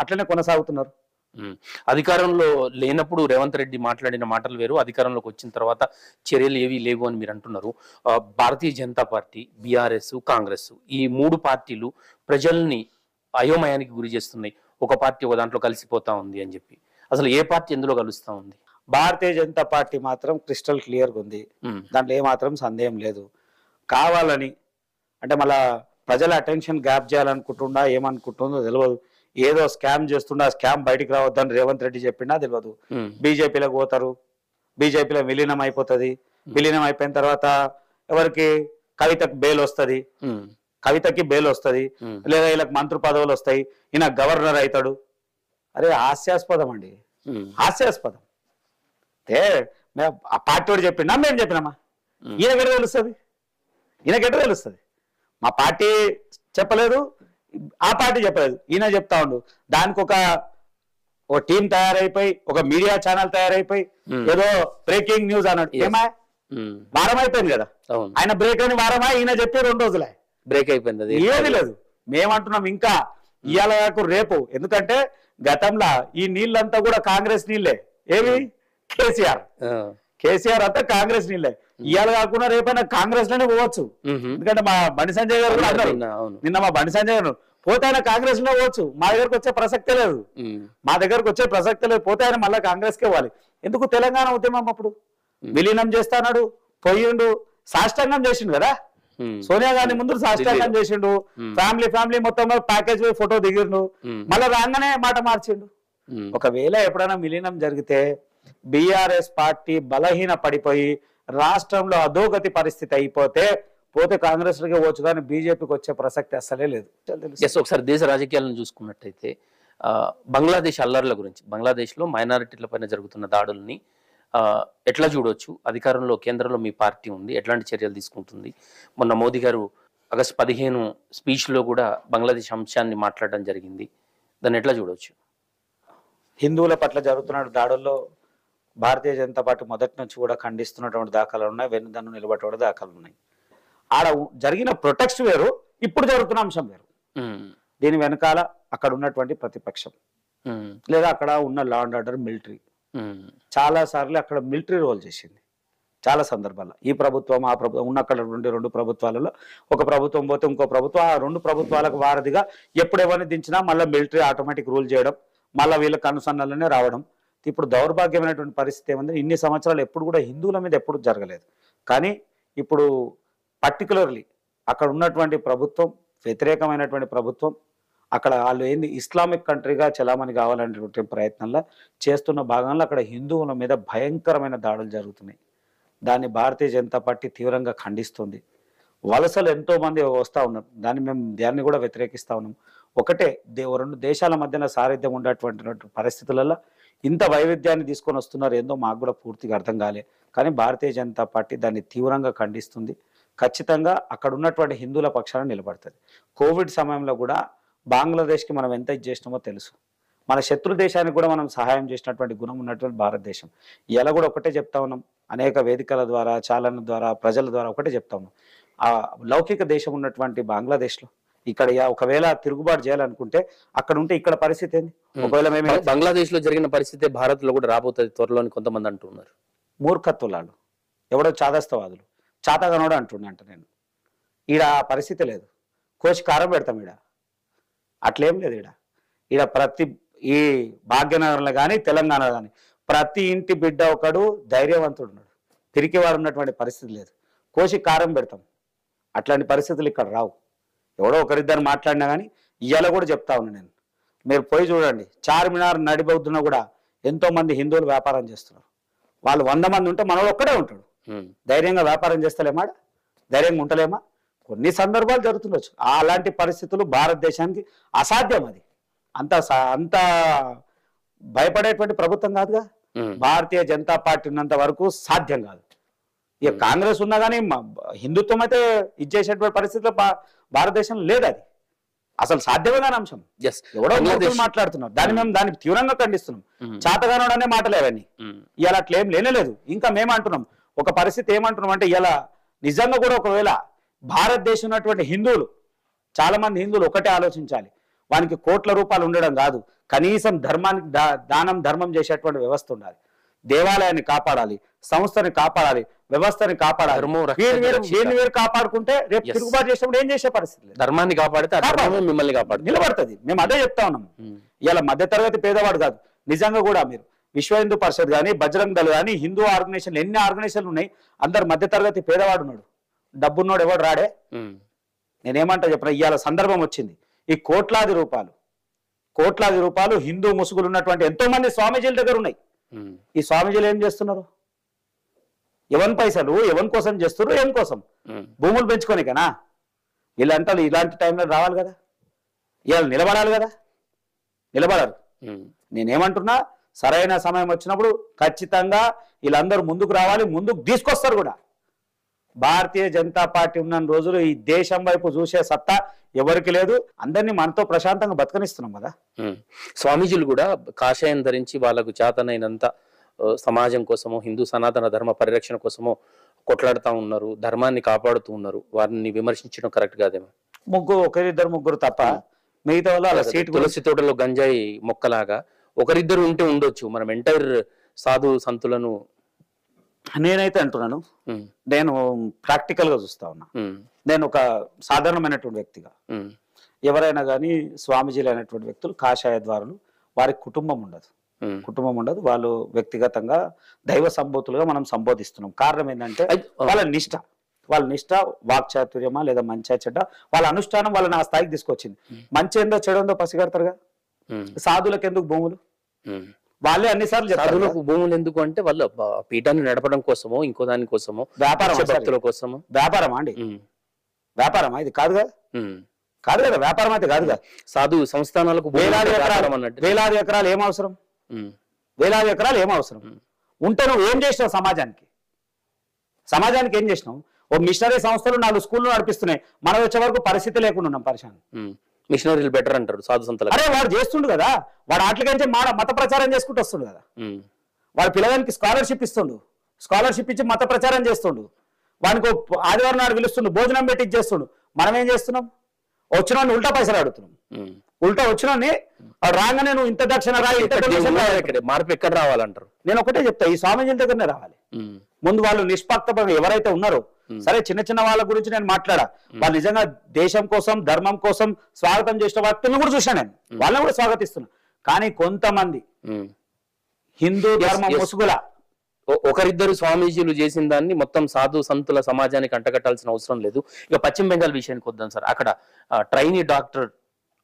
అట్లనే కొనసాగుతున్నారు. అధికారంలో లేనప్పుడు రేవంత్ రెడ్డి మాట్లాడిన మాటలు వేరు, అధికారంలోకి వచ్చిన తర్వాత చర్యలు ఏవీ లేవు అని మీరు అంటున్నారు. భారతీయ జనతా పార్టీ, బీఆర్ఎస్, కాంగ్రెస్ ఈ 3 పార్టీలు ప్రజల్ని అయోమయానికి గురి చేస్తున్నాయి. ఒక పార్టీ ఒక దాంట్లో కలిసిపోతా ఉంది అని చెప్పి, అసలు ఏ పార్టీ ఎందులో కలుస్తా ఉంది? భారతీయ జనతా పార్టీ మాత్రం క్రిస్టల్ క్లియర్గా ఉంది, దాంట్లో ఏమాత్రం సందేహం లేదు. కావాలని అంటే మళ్ళా ప్రజల అటెన్షన్ గ్యాప్ చేయాలనుకుంటుండా ఏమనుకుంటుందో తెలియదు. ఏదో స్కామ్ చేస్తుండా, స్కామ్ బయటికి రావద్దని రేవంత్ రెడ్డి చెప్పిండా తెలియదు. బీజేపీలోకి పోతారు, బీజేపీలో విలీనం అయిపోతుంది. విలీనం అయిపోయిన తర్వాత ఎవరికి కవితకు బెయిల్ వస్తుంది, కవితకి బెయిల్ వస్తుంది, లేదా వీళ్ళకి మంత్రి పదవులు వస్తాయి, ఈయన గవర్నర్ అవుతాడు. అరే హాస్యాస్పదం అండి, హాస్యాస్పదం. ఆ పార్టీ వాడు చెప్పిండా మేము చెప్పినామా? ఈయనకెట తెలుస్తుంది, ఈయనకెట తెలుస్తుంది? మా పార్టీ చెప్పలేదు, ఆ పార్టీ చెప్పలేదు, ఈయన చెప్తా ఉండు. దానికి ఒక టీం తయారైపోయి, ఒక మీడియా ఛానల్ తయారైపోయి ఏదో బ్రేకింగ్ న్యూస్ అన్నాడు. ఏమా వారం అయిపోయింది కదా, ఆయన బ్రేక్ అని వారమా? ఈయన చెప్పి 2 రోజులే బ్రేక్ అయిపోయింది, ఏది లేదు. మేమంటున్నాం ఇంకా ఇవాళ రేపు. ఎందుకంటే గతంలో ఈ నీళ్ళంతా కూడా కాంగ్రెస్ నీళ్ళే. ఏవి? కేసీఆర్ అంతా కాంగ్రెస్ నీళ్ళే. ఇవాళ కాకుండా రేపైనా కాంగ్రెస్ లోనే పోవచ్చు. ఎందుకంటే మా బండి సంజయ్ గారు కూడా అన్నారు నిన్న, మా బండి సంజయ్ గారు పోతే ఆయన కాంగ్రెస్ లో పోవచ్చు, మా దగ్గరకు వచ్చే ప్రసక్తే లేదు, మా దగ్గరకు వచ్చే ప్రసక్తే లేదు. పోతే ఆయన మళ్ళీ కాంగ్రెస్ కే పోవాలి. ఎందుకు? తెలంగాణ ఉద్యమం అప్పుడు విలీనం చేస్తాడు, పోయిండు, సాష్టాంగం చేసిండు కదా. సోనియా గాంధీ ముందు సాష్టాంగం చేసిండు, ఫ్యామిలీ మొత్తం ప్యాకేజ్ ఫోటో దిగిండు, మళ్ళీ రాగానే మాట మార్చిండు. ఒకవేళ ఎప్పుడైనా విలీనం జరిగితే బీఆర్ఎస్ పార్టీ బలహీన పడిపోయి రాష్ట్రంలో అధోగతి పరిస్థితి అయిపోతే పోతే కాంగ్రెస్ లోకి పోవచ్చు, కానీ బీజేపీకి వచ్చే ప్రసక్తి అసలే లేదు. ఒకసారి దేశ రాజకీయాలను చూసుకున్నట్టయితే బంగ్లాదేశ్ అల్లర్ల గురించి, బంగ్లాదేశ్ లో మైనారిటీల పైన జరుగుతున్న దాడుల్ని ఎట్లా చూడొచ్చు? అధికారంలో కేంద్రంలో మీ పార్టీ ఉంది, ఎట్లాంటి చర్యలు తీసుకుంటుంది? మొన్న మోదీ గారు ఆగస్టు 15 స్పీచ్ లో కూడా బంగ్లాదేశ్ అంశాన్ని మాట్లాడడం జరిగింది, దాన్ని ఎట్లా చూడవచ్చు? హిందువుల పట్ల జరుగుతున్న దాడుల్లో భారతీయ జనతా పార్టీ మొదటి నుంచి కూడా ఖండిస్తున్నటువంటి దాఖలు ఉన్నాయి, వెన్నుదన్ను నిలబెట్టే దాఖలు ఉన్నాయి. ఆడ జరిగిన ప్రొటెక్స్ట్ వేరు, ఇప్పుడు జరుగుతున్న అంశం వేరు. దీని వెనకాల అక్కడ ఉన్నటువంటి ప్రతిపక్షం లేదా అక్కడ ఉన్న లా అండ్ ఆర్డర్ మిలిటరీ చాలా సార్లు అక్కడ మిలిటరీ రోల్ చేసింది. చాలా సందర్భాల్లో ఈ ప్రభుత్వం ఆ ప్రభుత్వం ఉన్న అక్కడ 2 ప్రభుత్వాలలో ఒక ప్రభుత్వం పోతే ఇంకో ప్రభుత్వం, ఆ 2 ప్రభుత్వాలకు వారధిగా ఎప్పుడు ఎవరిని దించినా మళ్ళీ మిలిటరీ ఆటోమేటిక్ రూల్ చేయడం, మళ్ళీ వీళ్ళకి అనుసంధానంలోనే రావడం. ఇప్పుడు దౌర్భాగ్యమైనటువంటి పరిస్థితి ఏమంటే ఇన్ని సంవత్సరాలు ఎప్పుడు కూడా హిందువుల మీద ఎప్పుడు జరగలేదు. కానీ ఇప్పుడు పర్టికులర్లీ అక్కడ ఉన్నటువంటి ప్రభుత్వం వ్యతిరేకమైనటువంటి ప్రభుత్వం, అక్కడ వాళ్ళు ఏంది ఇస్లామిక్ కంట్రీగా చలామణి కావాలనేటువంటి ప్రయత్నంలో చేస్తున్న భాగంలో అక్కడ హిందువుల మీద భయంకరమైన దాడులు జరుగుతున్నాయి. దాన్ని భారతీయ జనతా పార్టీ తీవ్రంగా ఖండిస్తుంది. వలసలు ఎంతో మంది వస్తూ ఉన్నారు, దాన్ని కూడా వ్యతిరేకిస్తూ ఉన్నాం. ఒకటే 2 దేశాల మధ్యన సారథ్యం ఉండేటువంటి పరిస్థితులలో ఇంత వైవిధ్యాన్ని తీసుకొని వస్తున్నారు, ఏందో మాకు కూడా పూర్తిగా అర్థం కాలే. కానీ భారతీయ జనతా పార్టీ దాన్ని తీవ్రంగా ఖండిస్తుంది. ఖచ్చితంగా అక్కడ ఉన్నటువంటి హిందువుల పక్షాన నిలబడుతుంది. కోవిడ్ సమయంలో కూడా బంగ్లాదేశ్కి మనం ఎంత చేసినామో తెలుసు. మన శత్రు దేశానికి కూడా మనం సహాయం చేసినటువంటి గుణం ఉన్నటువంటి భారతదేశం. ఇలా కూడా ఒకటే చెప్తా ఉన్నాం, అనేక వేదికల ద్వారా, చాలన ద్వారా, ప్రజల ద్వారా ఒకటే చెప్తా ఉన్నాం. ఆ లౌకిక దేశం ఉన్నటువంటి బంగ్లాదేశ్లో ఇక్కడ ఒకవేళ తిరుగుబాటు చేయాలనుకుంటే అక్కడ ఉంటే ఇక్కడ పరిస్థితి ఏంది? ఒకవేళ మేము బంగ్లాదేశ్ లో జరిగిన పరిస్థితి భారత్ లో కూడా రాబోతుంది త్వరలోని కొంతమంది అంటున్నారు. మూర్ఖత్వాలు, ఎవడో చాదస్తవాదులు, చాతగానోడు అంటుండంట. నేను ఈడ ఆ పరిస్థితి లేదు, కోసి కారం పెడతాం. అట్లేం లేదు. ఈడ ప్రతి ఈ భాగ్యనగరంలో కానీ తెలంగాణలో కానీ ప్రతి ఇంటి బిడ్డ ఒకడు ధైర్యవంతుడు ఉన్నాడు, తిరిగివాడు ఉన్నటువంటి పరిస్థితి లేదు. కోసి కారం పెడతాం. అట్లాంటి పరిస్థితులు ఇక్కడ రావు. ఎవడో ఒకరిద్దరు మాట్లాడినా కానీ ఇవాళ కూడా చెప్తా ఉన్నా నేను, మీరు పోయి చూడండి, చార్మినార్ నడిబొద్దున కూడా ఎంతో మంది హిందువులు వ్యాపారం చేస్తున్నారు. వాళ్ళు 100 మంది ఉంటే మనోడు ఒక్కడే ఉంటాడు. ధైర్యంగా వ్యాపారం చేస్తలేమా? ధైర్యంగా ఉంటలేమా? కొన్ని సందర్భాలు జరుగుతుండొచ్చు. అలాంటి పరిస్థితులు భారతదేశానికి అసాధ్యం. అది అంత భయపడేటువంటి ప్రభుత్వం కాదుగా. భారతీయ జనతా పార్టీ ఉన్నంత వరకు సాధ్యం కాదు. ఇక కాంగ్రెస్ ఉన్నా కానీ హిందుత్వం అయితే ఇచ్చేసేటువంటి పరిస్థితిలో భారతదేశంలో లేదు. అది అసలు సాధ్యమే కాని అంశం. ఎవడో మాట్లాడుతున్నారు, దాన్ని తీవ్రంగా ఖండిస్తున్నాం. చాతగానోడనే మాటలు అవన్నీ. ఇలా అట్లేం లేనేలేదు. ఇంకా మేమంటున్నాం ఒక పరిస్థితి ఏమంటున్నాం అంటే, ఇలా నిజంగా కూడా ఒకవేళ భారతదేశం ఉన్నటువంటి హిందువులు, చాలా మంది హిందువులు ఒకటే ఆలోచించాలి, వానికి కోట్ల రూపాయలు ఉండడం కాదు, కనీసం ధర్మానికి దానం ధర్మం చేసేటువంటి వ్యవస్థ ఉండాలి. దేవాలయాన్ని కాపాడాలి, సంస్థని కాపాడాలి, వ్యవస్థని కాపాడాలి. వీరు కాపాడుకుంటే రేపు తిరుగుబాటు చేసినప్పుడు ఏం చేసే పరిస్థితి లేదు. ధర్మాన్ని కాపాడితే మిమ్మల్ని కాపాడు నిలబడుతుంది. మేము అదే చెప్తా ఉన్నాం. ఇలా మధ్యతరగతి పేదవాడు కాదు, నిజంగా కూడా మీరు విశ్వ హిందూ పరిషత్ కానీ, బజరంగ్ దళ్ కానీ, హిందూ ఆర్గనైజేషన్లు ఎన్ని ఆర్గనైజేషన్లు ఉన్నాయి, అందరు మధ్యతరగతి పేదవాడు ఉన్నాడు. డబ్బున్నోడు ఎవడు రాడే. నేనేమంటా చెప్పిన, ఇవాళ సందర్భం వచ్చింది. ఈ కోట్లాది రూపాయలు హిందూ ముసుగులు ఉన్నటువంటి ఎంతో మంది స్వామీజీల దగ్గర ఉన్నాయి. ఈ స్వామీజీలు ఏం చేస్తున్నారు? ఎవరి పైసలు ఎవరి కోసం చేస్తున్నారు? ఏం కోసం? భూములు పెంచుకోనికనా? వీళ్ళంటారు ఇలాంటి టైంలో రావాలి కదా, ఇవాళ నిలబడాలి కదా, నిలబడరు. నేనేమంటున్నా, సరైన సమయం వచ్చినప్పుడు ఖచ్చితంగా వీళ్ళందరూ ముందుకు రావాలి, ముందుకు తీసుకొస్తారు కూడా. భారతీయ జనతా పార్టీ ఉన్న రోజులు ఈ దేశం వైపు చూసే సత్తా ఎవరికి లేదు. అందరినీ మనతో ప్రశాంతంగా బతకనిస్తున్నాం కదా. స్వామీజీలు కూడా కాషాయం ధరించి వాళ్ళకు చేతనైనంత సమాజం కోసమో, హిందూ సనాతన ధర్మ పరిరక్షణ కోసమో కొట్లాడుతూ ఉన్నారు, ధర్మాన్ని కాపాడుతూ ఉన్నారు. వారిని విమర్శించడం కరెక్ట్ కాదేమో. ఒకరిద్దరు ముగ్గురు తప్ప మిగతా వాళ్ళు అలా సీట్ తులసి తోటలో గంజాయి మొక్కలాగా ఒకరిద్దరు ఉంటే ఉండొచ్చు. మనం ఎంటైర్ సాధు సంతులను నేనైతే అంటున్నాను, నేను ప్రాక్టికల్ గా చూస్తా ఉన్నా. నేను ఒక సాధారణమైనటువంటి వ్యక్తిగా, ఎవరైనా కానీ స్వామీజీలు అయినటువంటి వ్యక్తులు కాషాయద్వారులు, వారికి కుటుంబం ఉండదు. వాళ్ళు వ్యక్తిగతంగా దైవ సంబోధులుగా మనం సంబోధిస్తున్నాం. కారణం ఏంటంటే వాళ్ళ నిష్ట వాక్చాతుర్యమా లేదా మంచి చెడ్డ వాళ్ళ అనుష్ఠానం వాళ్ళని ఆ స్థాయికి తీసుకొచ్చింది. మంచి ఏందో చెడు పసిగడతారుగా. సాధులకు ఎందుకు భూములు? వాళ్ళే అన్నిసార్లు సాధువులకు భూములు ఎందుకు అంటే వాళ్ళు పీఠాన్ని నడపడం కోసమో, ఇంకో దాని కోసమో, భక్తుల కోసమో. వ్యాపారమా అండి? వ్యాపారమా ఇది? కాదు కదా. వ్యాపారం అయితే కాదుగా. సాధు సంస్థానాలకు వేలాది ఎకరాలు ఏం అవసరం? ఉంటే నువ్వు ఏం చేసినావు? సమాజానికి ఏం చేసినావు? ఓ మిషనరీ సంస్థలు 4 స్కూళ్ళు నడిపిస్తున్నాయి. మనం వచ్చే వరకు పరిస్థితి లేకుండా ఉన్నాం, పరిశాన్. మిషనరీలు బెటర్ అంటారు సాధు సంతలు. అరే వాడు చేస్తుండు కదా, వాడు ఆటలకించి మత ప్రచారం చేసుకుంటూ వస్తుండు కదా. వాడు పిల్లగానికి స్కాలర్షిప్ ఇచ్చి మత ప్రచారం చేస్తుండు. వానికి ఆదివారం నాడు పిలుస్తుండు, భోజనం పెట్టి చేస్తుండు. మనం ఏం చేస్తున్నాం? వచ్చిన ఉల్టా పైసలు అడుగుతున్నాం. ఉల్టా వచ్చిన రాగానే నువ్వు ఇంత దక్షిణ రా, మార్పు ఎక్కడ రావాలంటారు? నేను ఒకటే చెప్తా, ఈ స్వామీజీల దగ్గరనే రావాలి. ముందు వాళ్ళు నిష్పక్షపాతంగా ఎవరైతే ఉన్నారో, సరే చిన్న వాళ్ళ గురించి నేను మాట్లాడా, వాళ్ళు నిజంగా దేశం కోసం ధర్మం కోసం స్వాగతం చేసిన వ్యక్తులను కూడా చూసాను నేను, వాళ్ళని కూడా స్వాగతిస్తున్నా. కానీ కొంతమంది హిందూ ధర్మం ముసుగుల ఒకరిద్దరు స్వామీజీలు చేసిన దాన్ని మొత్తం సాధు సంతుల సమాజానికి అంటగట్టాల్సిన అవసరం లేదు. ఇక పశ్చిమ బెంగాల్ విషయానికి వద్దాం సార్. అక్కడ ట్రైనీ డాక్టర్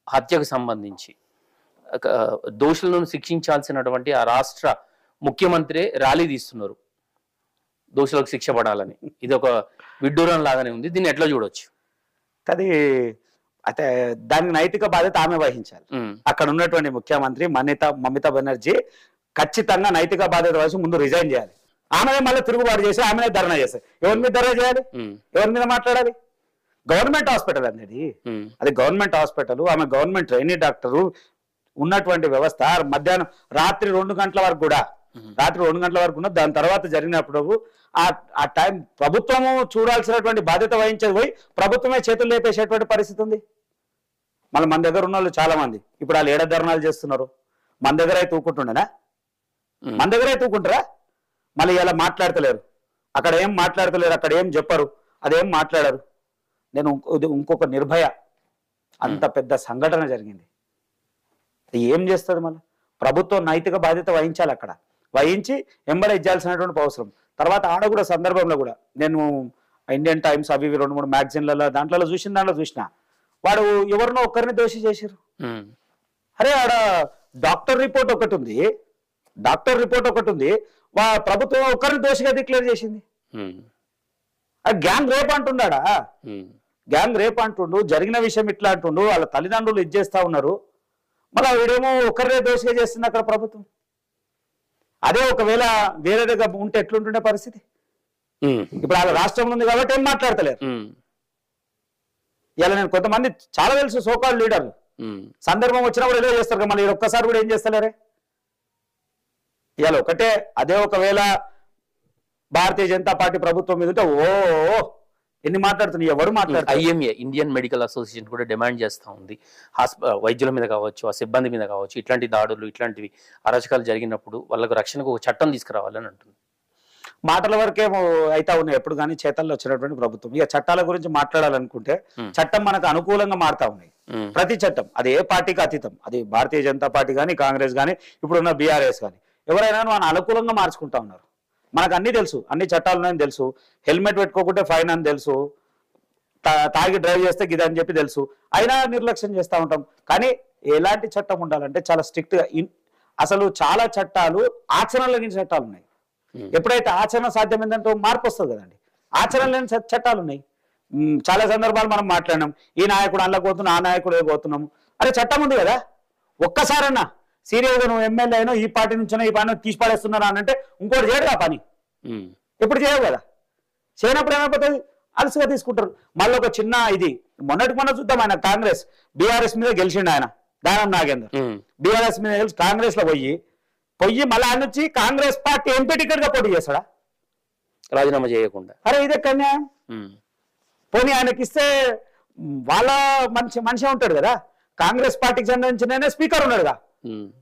హత్యకు సంబంధించి దోషులను శిక్షించాల్సినటువంటి ఆ రాష్ట్ర ముఖ్యమంత్రి ర్యాలీ తీస్తున్నారు, దోషులకు శిక్ష పడాలని. ఇది ఒక విడ్డూరం లాగానే ఉంది. దీన్ని ఎట్లా చూడొచ్చు? అది అయితే దాని నైతిక బాధ్యత ఆమె వహించాలి. అక్కడ ఉన్నటువంటి ముఖ్యమంత్రి మమతా బెనర్జీ ఖచ్చితంగా నైతిక బాధ్యత వహించి ముందు రిజైన్ చేయాలి. ఆమెనే మళ్ళీ తిరుగుబాటు చేసి ఆమెనే ధర్నా చేస్తారు. ఎవరి మీద ధర్నా చేయాలి? ఎవరి మీద మాట్లాడాలి? గవర్నమెంట్ హాస్పిటల్ అనేది, అది గవర్నమెంట్ హాస్పిటల్. ఆమె గవర్నమెంట్ ట్రైనీ డాక్టరు. ఉన్నటువంటి వ్యవస్థ రాత్రి 2 గంటల వరకు కూడా, ఉన్న దాని తర్వాత జరిగినప్పుడు ఆ టైం ప్రభుత్వము చూడాల్సినటువంటి బాధ్యత వహించేది పోయి ప్రభుత్వమే చేతులు లేపేసేటువంటి పరిస్థితి ఉంది. మళ్ళీ మన దగ్గర ఉన్న వాళ్ళు చాలా మంది ఇప్పుడు వాళ్ళు ఏడ ధర్నాలు చేస్తున్నారు. మన దగ్గర అయితే ఊకుంటుండేనా? మన దగ్గర అయితే ఊకుంటారా? మళ్ళీ ఇలా మాట్లాడతలేరు, అక్కడ ఏం మాట్లాడతలేరు, అక్కడ ఏం చెప్పరు, అదేం మాట్లాడారు. నేను ఇంకొక నిర్భయ అంత పెద్ద సంఘటన జరిగింది. ఏం చేస్తుంది? మళ్ళీ ప్రభుత్వం నైతిక బాధ్యత వహించాలి. అక్కడ వహించి ఎంబడ ఇచ్చాల్సినటువంటి అవసరం. తర్వాత ఆడ కూడా సందర్భంలో కూడా నేను ఇండియన్ టైమ్స్ అవి 2-3 మ్యాగజైన్లలో దాంట్లో చూసిన వాడు ఎవరినో ఒక్కరిని దోషి చేశారు. అరే ఆడ డాక్టర్ రిపోర్ట్ ఒకటి ఉంది, ప్రభుత్వం ఒక్కరిని దోషిగా డిక్లేర్ చేసింది. గ్యాంగ్ రేప్ అంటున్నాడా? గ్యాంగ్ రేప్ అంటుండు, జరిగిన విషయం ఇట్లా అంటుండు, వాళ్ళ తల్లిదండ్రులు ఇచ్చేస్తా ఉన్నారు. మళ్ళీ వీడేమో ఒకరినే దోషిగా చేస్తుంది అక్కడ ప్రభుత్వం. అదే ఒకవేళ వేరే దగ్గర ఉంటే ఎట్లుంటుండే పరిస్థితి? ఇప్పుడు వాళ్ళ రాష్ట్రంలో ఉంది కాబట్టి ఏం మాట్లాడతలేరు. ఇలా నేను కొంతమంది చాలా తెలుసు సోకాల్ లీడర్లు, సందర్భం వచ్చినప్పుడు ఏదో చేస్తారు, మళ్ళీ ఒక్కసారి కూడా ఏం చేస్తలేరే? ఇవాళ ఒకటే, అదే ఒకవేళ భారతీయ జనతా పార్టీ ప్రభుత్వం మీద ఉంటే ఓ ఎన్ని మాట్లాడుతున్నాయి, ఎవరు మాట్లాడుతారు? IMA ఇండియన్ మెడికల్ అసోసియేషన్ కూడా డిమాండ్ చేస్తూ ఉంది. వైద్యుల మీద కావచ్చు, ఆ సిబ్బంది మీద కావచ్చు, ఇట్లాంటి దాడులు ఇట్లాంటివి అరాచకాలు జరిగినప్పుడు వాళ్ళకు రక్షణకు ఒక చట్టం తీసుకురావాలని అంటుంది. మాటల వరకేమో అయితే ఉన్నాయి, ఎప్పుడు కానీ చేతల్లో వచ్చినటువంటి ప్రభుత్వం. ఇక చట్టాల గురించి మాట్లాడాలనుకుంటే చట్టం మనకు అనుకూలంగా మారుతా ఉన్నాయి. ప్రతి చట్టం అది ఏ పార్టీకి అతీతం, అది భారతీయ జనతా పార్టీ కానీ, కాంగ్రెస్ కానీ, ఇప్పుడున్న BRS కానీ, ఎవరైనా మన అనుకూలంగా మార్చుకుంటా ఉన్నారు. మనకు అన్ని తెలుసు, అన్ని చట్టాలు ఉన్నాయని తెలుసు. హెల్మెట్ పెట్టుకోకుంటే ఫైన్ అని తెలుసు, తాగి డ్రైవ్ చేస్తే గిదని చెప్పి తెలుసు. అయినా నిర్లక్ష్యం చేస్తూ ఉంటాం. కానీ ఎలాంటి చట్టం ఉండాలంటే చాలా స్ట్రిక్ట్ గా, అసలు చాలా చట్టాలు ఆచరణ లేని చట్టాలు ఉన్నాయి. ఎప్పుడైతే ఆచరణ సాధ్యమైందంటే మార్పు వస్తుంది కదండి. ఆచరణ లేని చట్టాలు ఉన్నాయి. చాలా సందర్భాలు మనం మాట్లాడినాం, ఈ నాయకుడు అందులో పోతున్నాం, ఆ నాయకుడు పోతున్నాము. అరే చట్టం ఉంది కదా, ఒక్కసారన్నా సీరియస్గా నువ్వు ఎమ్మెల్యే అయినా ఈ పార్టీ నుంచో ఈ పార్టీ తీసి పడేస్తున్నారా అని అంటే ఇంకోటి చేయడు ఆ పని. ఎప్పుడు చేయవు కదా, చేయనప్పుడు ఏమైపోతుంది, అలసిగా తీసుకుంటారు. మళ్ళీ ఒక చిన్న ఇది మొన్న చూద్దాం, ఆయన కాంగ్రెస్ BRS మీద గెలిచిండు. ఆయన దానం నాగేందర్ BRS మీద గెలిచి కాంగ్రెస్ లో పోయి మళ్ళీ ఆయన వచ్చి కాంగ్రెస్ పార్టీ MP టికెట్ గా పోటీ చేస్తాడా, రాజీనామా చేయకుండా? అరే ఇదే కన్యాయం. పోనీ ఆయనకి ఇస్తే వాళ్ళ మనిషి ఉంటాడు కదా, కాంగ్రెస్ పార్టీకి సంబంధించిన స్పీకర్ ఉన్నాడుగా,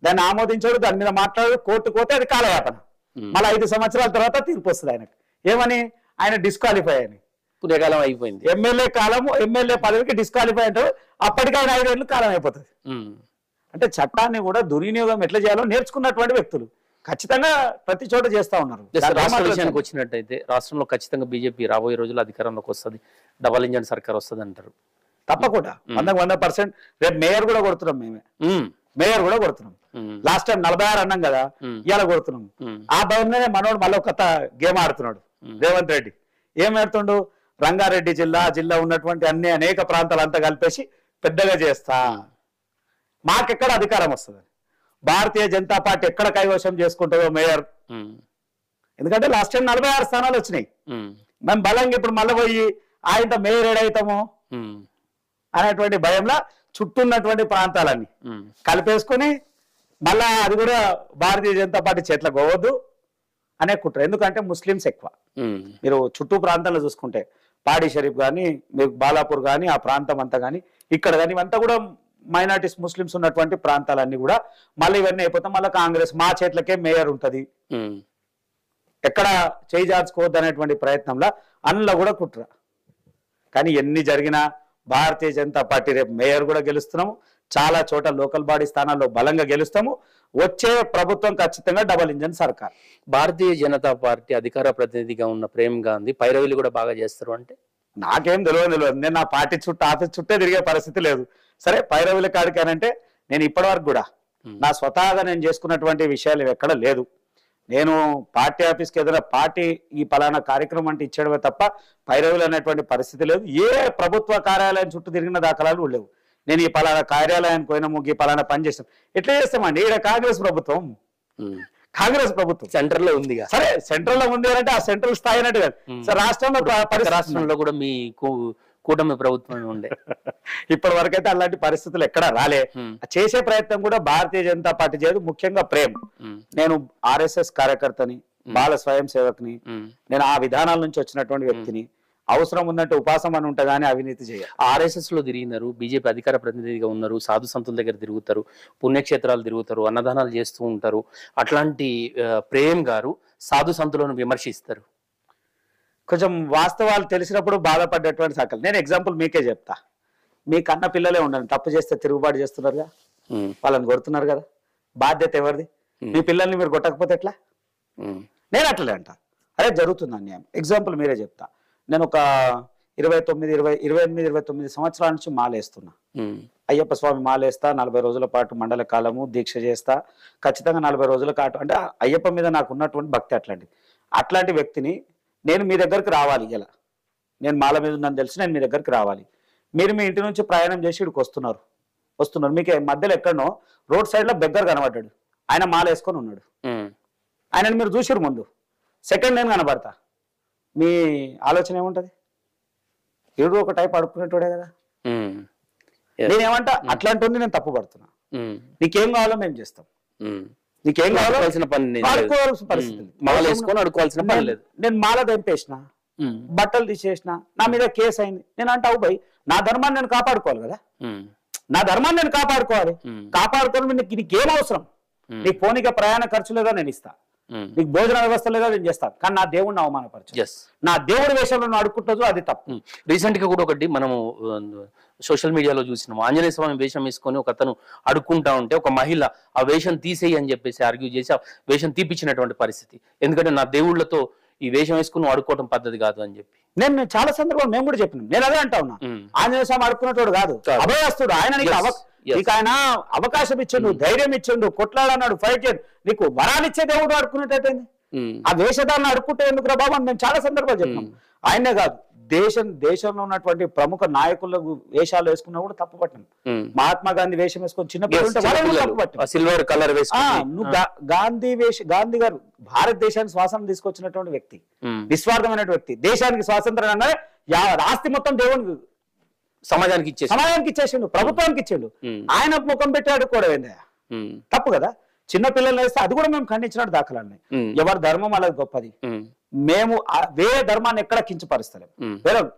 దాన్ని ఆమోదించాడు, దాని మీద మాట్లాడు, కోర్టు పోతే అది కాలయాపన. మళ్ళీ 5 సంవత్సరాల తర్వాత తీర్పు వస్తుంది ఆయనకు. ఏమని? ఆయన డిస్క్వాలిఫై అని, పుణ్యకాలం అయిపోయింది. ఎమ్మెల్యే పదవికి డిస్క్వాలిఫై అంటారు. అప్పటికి ఆయన 5 ఏళ్ళు కాలం అయిపోతుంది. అంటే చట్టాన్ని కూడా దుర్వినియోగం ఎట్లా చేయాలో నేర్చుకున్నటువంటి వ్యక్తులు ఖచ్చితంగా ప్రతి చోట చేస్తా ఉన్నారు. రాష్ట్ర విషయానికి వచ్చినట్టయితే రాష్ట్రంలో ఖచ్చితంగా BJP రాబోయే రోజుల్లో అధికారంలోకి వస్తుంది, డబల్ ఇంజన్ సర్కార్ వస్తుంది అంటారు. తప్పకుండా 100%. రేపు మేయర్ కూడా కొడుతున్నాం, మేయర్ కూడా కొడుతున్నాం. లాస్ట్ టైం 46 అన్నాం కదా, ఇవాళ కొడుతున్నాం. ఆ భయంలోనే మనోడు మళ్ళీ కొత్త గేమ్ ఆడుతున్నాడు రేవంత్ రెడ్డి. ఏం ఆడుతుండు? రంగారెడ్డి జిల్లా ఉన్నటువంటి అనేక ప్రాంతాలంతా కలిపేసి పెద్దగా చేస్తా, మాకెక్కడ అధికారం వస్తుంది, భారతీయ జనతా పార్టీ ఎక్కడ కైవశం చేసుకుంటుందో మేయర్. ఎందుకంటే లాస్ట్ టైం 46 స్థానాలు వచ్చినాయి. మేము బలంగా ఇప్పుడు మళ్ళీ పోయి ఆయనతో మేయర్ ఏడైతామో అనేటువంటి భయంలో చుట్టూ ఉన్నటువంటి ప్రాంతాలన్నీ కలిపేసుకొని మళ్ళా అది కూడా భారతీయ జనతా పార్టీ చేతిలో పోవద్దు అనే కుట్ర. ఎందుకంటే ముస్లిమ్స్ ఎక్కువ. మీరు చుట్టూ ప్రాంతాల్లో చూసుకుంటే పాడి షరీఫ్ కానీ, మీకు బాలాపూర్ కానీ, ఆ ప్రాంతం అంతా కానీ, ఇక్కడ కానీ, ఇవంతా కూడా మైనారిటీస్ ముస్లిమ్స్ ఉన్నటువంటి ప్రాంతాలన్నీ కూడా మళ్ళీ ఇవన్నీ అయిపోతాం. మళ్ళీ కాంగ్రెస్ మా చేతులకే మేయర్ ఉంటది, ఎక్కడ చేయి జార్చుకోవద్దు అనేటువంటి ప్రయత్నంలో అందులో కూడా కుట్ర. కానీ ఎన్ని జరిగినా భారతీయ జనతా పార్టీ రేపు మేయర్ కూడా గెలుస్తున్నాము, చాలా చోట లోకల్ బాడీ స్థానాల్లో బలంగా గెలుస్తాము. వచ్చే ప్రభుత్వం ఖచ్చితంగా డబల్ ఇంజన్ సర్కార్. భారతీయ జనతా పార్టీ అధికార ప్రతినిధిగా ఉన్న ప్రేమ్ గాంధీ పైరవీలు కూడా బాగా చేస్తారు అంటే నాకేం తెలియదు. నేను నా పార్టీ ఆఫీస్ చుట్టే తిరిగే పరిస్థితి లేదు. సరే పైరవీల కాడికానంటే నేను ఇప్పటివరకు కూడా నా స్వతహాగా నేను చేసుకున్నటువంటి విషయాలు ఎక్కడ లేదు. నేను పార్టీ ఆఫీస్కి ఏదైనా పార్టీ ఈ పలానా కార్యక్రమం అంటే ఇచ్చేయడమే తప్ప పైరవీలు అనేటువంటి పరిస్థితి లేదు. ఏ ప్రభుత్వ కార్యాలయం చుట్టూ తిరిగిన దాఖలాలు లేవు. నేను ఈ పలానా కార్యాలయానికి పోయినాము, ఈ పలానా పని చేస్తాం, ఎట్లా చేస్తామండి? ఇక్కడ కాంగ్రెస్ ప్రభుత్వం సెంటర్ లో ఉంది. సరే సెంట్రల్ లో ఉంది అంటే ఆ సెంట్రల్ స్థాయి అన్నట్టు కాదు. సరే రాష్ట్రంలో కూడా మీ కూటమి ప్రభుత్వం ఉండే ఇప్పటి వరకు అయితే అలాంటి పరిస్థితులు ఎక్కడా రాలే. చేసే ప్రయత్నం కూడా భారతీయ జనతా పార్టీ చేయదు. ముఖ్యంగా ప్రేమ్, నేను RSS కార్యకర్తని, బాల స్వయం సేవకుని, నేను ఆ విధానాల నుంచి వచ్చినటువంటి వ్యక్తిని. అవసరం ఉందంటే ఉపాసం అని ఉంటే గానీ అవినీతి చేయాలి. RSS లో తిరిగినారు, BJP అధికార ప్రతినిధిగా ఉన్నారు, సాధు సంతుల దగ్గర తిరుగుతారు, పుణ్యక్షేత్రాలు తిరుగుతారు, అన్నదానాలు చేస్తూ ఉంటారు. అట్లాంటి ప్రేమ్ గారు సాధు సంతులను విమర్శిస్తారు. కొంచెం వాస్తవాలు తెలిసినప్పుడు బాధపడ్డటువంటి సకలు. నేను ఎగ్జాంపుల్ మీకే చెప్తా. మీ కన్న పిల్లలే ఉండండి, తప్పు చేస్తే తిరుగుబాటు చేస్తున్నారుగా, వాళ్ళని కొడుతున్నారు కదా, బాధ్యత ఎవరిది? మీ పిల్లల్ని మీరు కొట్టకపోతే ఎట్లా? నేను అట్లే అంట. అదే జరుగుతుంది అన్యాయం. ఎగ్జాంపుల్ మీరే చెప్తా. నేను ఒక 28-29 సంవత్సరాల నుంచి మాలేస్తున్నా. అయ్యప్ప స్వామి మాలేస్తా, 40 రోజుల పాటు మండల కాలము దీక్ష చేస్తా. ఖచ్చితంగా 40 రోజుల పాటు. అంటే అయ్యప్ప మీద నాకు ఉన్నటువంటి భక్తి అట్లాంటిది. అట్లాంటి వ్యక్తిని నేను మీ దగ్గరికి రావాలి. ఇలా నేను మాల మీద ఉందని తెలిసి నేను మీ దగ్గరికి రావాలి. మీరు మీ ఇంటి నుంచి ప్రయాణం చేసి ఇక్కడికి వస్తున్నారు. మీకు మధ్యలో ఎక్కడనో రోడ్ సైడ్ లో బెగ్గర్ కనబడ్డాడు. ఆయన మాల వేసుకొని ఉన్నాడు. ఆయనని మీరు చూసిరు ముందు, సెకండ్ నేను కనబడతా. మీ ఆలోచన ఏముంటది? ఏడు ఒక టైప్ అడుక్కునేటోడే కదా. నేనేమంటా అట్లాంటి నేను తప్పు పడుతున్నా. నీకేం కావాలో మేము చేస్తాం, నీకేం కావాల్సిన పరిస్థితి. నేను మాల తెంపేసిన, బట్టలు తీసేసిన, నా మీద కేసు అయింది. నేను అంటావు భయ్, నా ధర్మాన్ని నేను కాపాడుకోవాలి కదా, నా ధర్మాన్ని నేను కాపాడుకోవాలి. కాపాడుకోవాలి నీకేం అవసరం? నీకు పోనీక ప్రయాణ ఖర్చు లేదా నేను ఇస్తా, నీకు భోజన వ్యవస్థ లేదా నేను చేస్తాను, కానీ నా దేవుడిని అవమానపరచు, నా దేవుడి వేషంలో అడుక్కుంటూ అది తప్పు. రీసెంట్ గా కూడా ఒకటి మనము సోషల్ మీడియాలో చూసినాము, ఆంజనేయ స్వామి వేషం వేసుకొని ఒక అతను అడుక్కుంటా ఉంటే ఒక మహిళ ఆ వేషం తీసేయి అని చెప్పేసి ఆర్గ్యూ చేసి ఆ వేషం తీపిచ్చినటువంటి పరిస్థితి. ఎందుకంటే నా దేవుళ్లతో ఈ వేషం వేసుకుని అడుక్కోవడం పద్ధతి కాదు అని చెప్పి నేను చాలా సందర్భాలు మేము కూడా చెప్పినాం. నేను అదే అంటా ఉన్నా, ఆంజనేయ స్వామి అడుక్కున్నట్టు కాదు, అభయస్తుడు. ఆయన నీకు ఆయన అవకాశం ఇచ్చిండు, ధైర్యం ఇచ్చిండు, కొట్లాడన్నాడు, ఫైట్ చేయండి, నీకు వరాలిచ్చే దేవుడు అడుక్కున్నట్టయితే ఆ వేషధారణ అడుక్కుంటే ఎందుకు రా బాబు అని మేము చాలా సందర్భాలు చెప్పినాం. ఆయనే కాదు, దేశంలో ఉన్నటువంటి ప్రముఖ నాయకులకు వేషాలు వేసుకున్నా కూడా తప్పు పట్టినాం. మహాత్మా గాంధీ వేషం వేసుకొని చిన్నపిల్లలు తప్పు పట్టినాం. సిల్వర్ కలర్ నువ్వు గాంధీ గారు భారతదేశానికి స్వాతంత్రం తీసుకొచ్చినటువంటి వ్యక్తి, నిస్వార్థమైన వ్యక్తి, దేశానికి స్వాతంత్రం అన్నది ఆస్తి మొత్తం దేవునికి సమాజానికి ఇచ్చేసిండు, ప్రభుత్వానికి ఇచ్చిండు. ఆయన ముఖం పెట్టి అడుక్కోవడం తప్పు కదా. చిన్న పిల్లలు వేస్తే అది కూడా మేము ఖండించినట్టు దాఖలాన్ని. ఎవరి ధర్మం అలాగే గొప్పది, మేము వేరే ధర్మాన్ని ఎక్కడ కించపరుస్తలేము.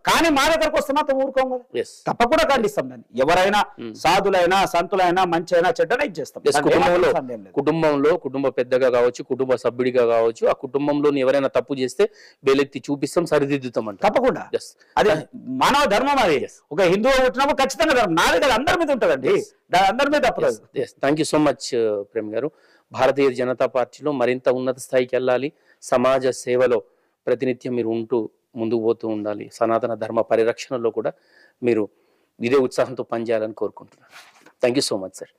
కానీ మా దగ్గరకు వస్తే మాత్రం ఊరుకోం కదా, తప్పకుండా ఖండిస్తాం దాన్ని. ఎవరైనా సాధులైనా సంతులైనా మంచి అయినా చెడ్డనే ఇచ్చేస్తాం. కుటుంబంలో కుటుంబ పెద్దగా కావచ్చు, కుటుంబ సభ్యుడిగా కావచ్చు, ఆ కుటుంబంలో ఎవరైనా తప్పు చేస్తే వేలెత్తి చూపిస్తాం, సరిదిద్దుతాం అంటే తప్పకుండా. అది మానవ ధర్మం. అది ఒక హిందువు పుట్టినప్పుడు ఖచ్చితంగా ధర్మం నాది కదా, అందరి మీద ఉంటుందండి, అందరి మీద తప్పదు. Thank you so much Prem garu. Bharatiya Janata పార్టీలో మరింత ఉన్నత స్థాయికి వెళ్ళాలి, సమాజ సేవలో ప్రతినిత్యం మీరు ఉంటూ ముందుకు పోతూ ఉండాలి, సనాతన ధర్మ పరిరక్షణలో కూడా మీరు ఇదే ఉత్సాహంతో పనిచేయాలని కోరుకుంటున్నాను. Thank you so much sir.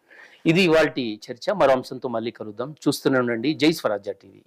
ఇది ఇవాల్టి చర్చ. మరో అంశంతో మళ్ళీ కలుద్దాం. చూస్తూనే ఉండండి జై స్వరాజ్య టీవీ.